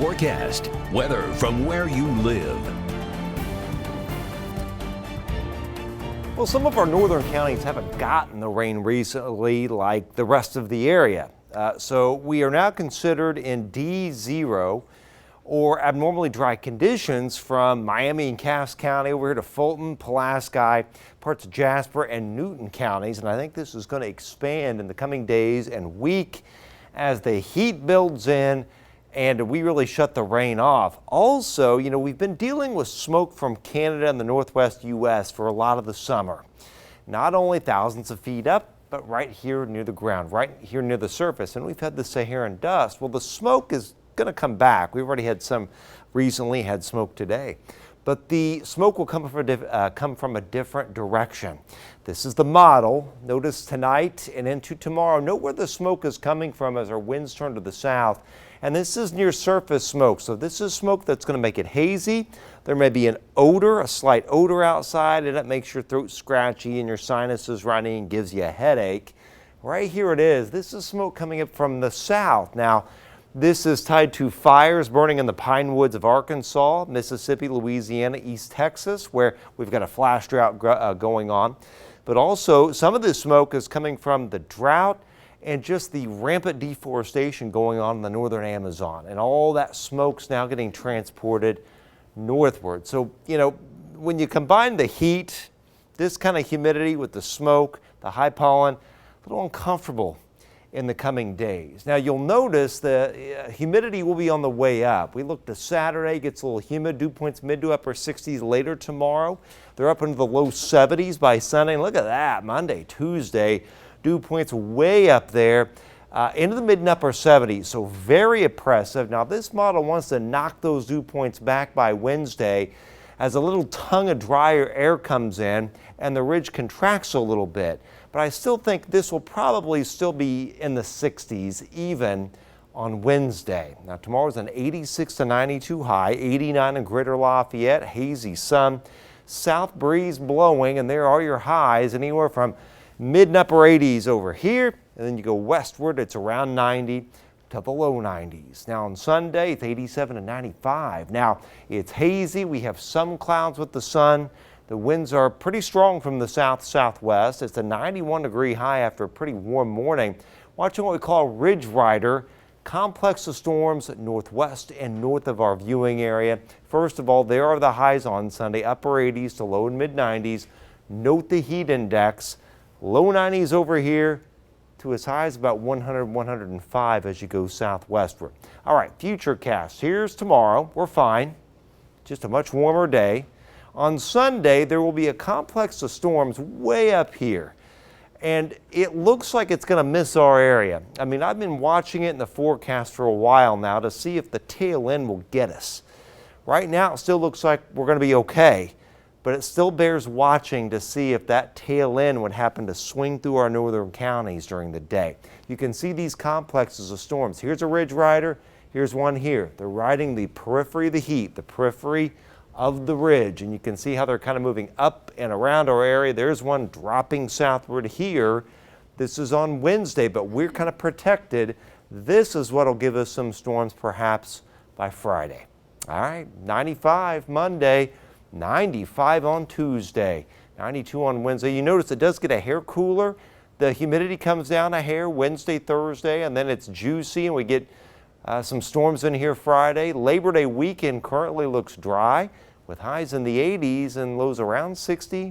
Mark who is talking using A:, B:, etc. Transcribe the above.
A: Forecast weather from where you live.
B: Well, some of our northern counties haven't gotten the rain recently like the rest of the area. So we are now considered in D0 or abnormally dry conditions from Miami and Cass County over here to Fulton, Pulaski, parts of Jasper and Newton counties. And I think this is going to expand in the coming days and week as the heat builds in and we really shut the rain off. Also, we've been dealing with smoke from Canada and the northwest U.S. for a lot of the summer. Not only thousands of feet up, but right here near the ground, right here near the surface. And we've had the Saharan dust. Well, the smoke is going to come back. We've already had some recently, had smoke today. But the smoke will come from a different direction. This is the model. Notice tonight and into tomorrow. Note where the smoke is coming from as our winds turn to the south. And this is near surface smoke. So this is smoke that's going to make it hazy. There may be an odor, a slight odor outside, and it makes your throat scratchy and your sinuses running and gives you a headache. Right here it is. This is smoke coming up from the south. Now, this is tied to fires burning in the pine woods of Arkansas, Mississippi, Louisiana, East Texas, where we've got a flash drought going on. But also, some of this smoke is coming from the drought and just the rampant deforestation going on in the northern Amazon. And all that smoke's now getting transported northward. So, when you combine the heat, this kind of humidity with the smoke, the high pollen, a little uncomfortable in the coming days. Now you'll notice the humidity will be on the way up. We look to Saturday, gets a little humid, dew points mid to upper 60s later tomorrow. They're up into the low 70s by Sunday. And look at that, Monday, Tuesday, dew points way up there into the mid and upper 70s. So very oppressive. Now this model wants to knock those dew points back by Wednesday as a little tongue of drier air comes in and the ridge contracts a little bit. But I still think this will probably still be in the 60s even on Wednesday. Now tomorrow's an 86 to 92 high, 89 in Greater Lafayette, hazy sun, south breeze blowing, and there are your highs anywhere from mid and upper 80s over here, and then you go westward, it's around 90 to the low 90s. Now on Sunday, it's 87 to 95. Now it's hazy, we have some clouds with the sun. The winds are pretty strong from the south-southwest. It's a 91-degree high after a pretty warm morning. Watching what we call ridge rider, complex of storms northwest and north of our viewing area. First of all, there are the highs on Sunday, upper 80s to low and mid 90s. Note the heat index, low 90s over here to as high as about 100, 105 as you go southwestward. All right, future cast. Here's tomorrow. We're fine. Just a much warmer day. On Sunday, there will be a complex of storms way up here, and it looks like it's going to miss our area. I mean, I've been watching it in the forecast for a while now to see if the tail end will get us. Right now, it still looks like we're going to be okay, but it still bears watching to see if that tail end would happen to swing through our northern counties during the day. You can see these complexes of storms. Here's a ridge rider. Here's one here. They're riding the periphery of the heat, the periphery of the ridge, and you can see how they're kind of moving up and around our area. There's one dropping southward here. This is on Wednesday, but we're kind of protected. This is what will give us some storms perhaps by Friday. All right, 95 Monday, 95 on Tuesday, 92 on Wednesday. You notice it does get a hair cooler. The humidity comes down a hair Wednesday, Thursday, and then it's juicy, and we get some storms in here Friday. Labor Day weekend currently looks dry with highs in the 80s and lows around 60.